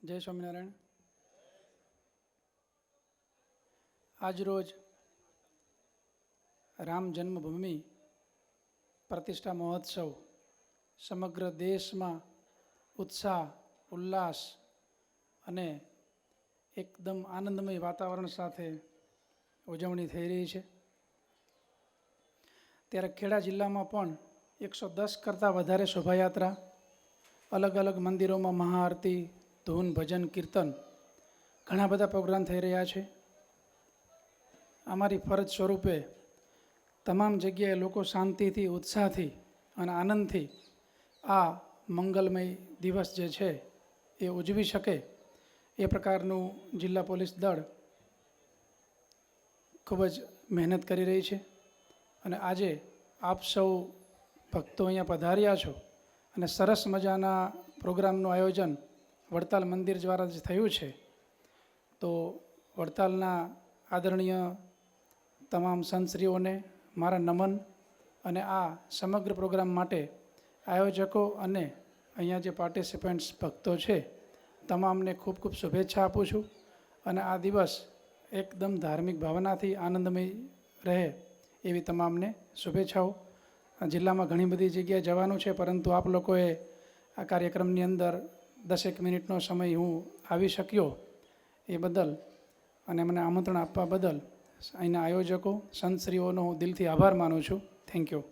જય સ્વામિનારાયણ. આજરોજ રામ જન્મભૂમિ પ્રતિષ્ઠા મહોત્સવ સમગ્ર દેશમાં ઉત્સાહ, ઉલ્લાસ અને એકદમ આનંદમય વાતાવરણ સાથે ઉજવણી થઈ રહી છે. ત્યારે ખેડા જિલ્લામાં પણ 110 કરતાં વધારે શોભાયાત્રા, અલગ અલગ મંદિરોમાં મહાઆરતી, ધૂન, ભજન, કીર્તન ઘણા બધા પ્રોગ્રામ થઈ રહ્યા છે. અમારી ફરજ સ્વરૂપે તમામ જગ્યાએ લોકો શાંતિથી, ઉત્સાહથી અને આનંદથી આ મંગલમય દિવસ જે છે એ ઉજવી શકે એ પ્રકારનું જિલ્લા પોલીસ દળ ખૂબ જ મહેનત કરી રહી છે. અને આજે આપ સૌ ભક્તો અહીંયા પધાર્યા છો અને સરસ મજાના પ્રોગ્રામનું આયોજન વડતાલ મંદિર દ્વારા જે થયું છે, તો વડતાલના આદરણીય તમામ સંતશ્રીઓને મારા નમન અને આ સમગ્ર પ્રોગ્રામ માટે આયોજકો અને અહીંયા જે પાર્ટિસિપન્ટ્સ ભક્તો છે તમામને ખૂબ ખૂબ શુભેચ્છા આપું છું. અને આ દિવસ એકદમ ધાર્મિક ભાવનાથી આનંદમય રહે એવી તમામને શુભેચ્છાઓ. જિલ્લામાં ઘણી બધી જગ્યાએ જવાનું છે, પરંતુ આપ લોકોએ આ કાર્યક્રમની અંદર 10 મિનિટનો સમય હું આવી શક્યો એ બદલ અને મને આમંત્રણ આપવા બદલ અહીંના આયોજકો, સંતશ્રીઓનો હું દિલથી આભાર માનું છું. Thank you.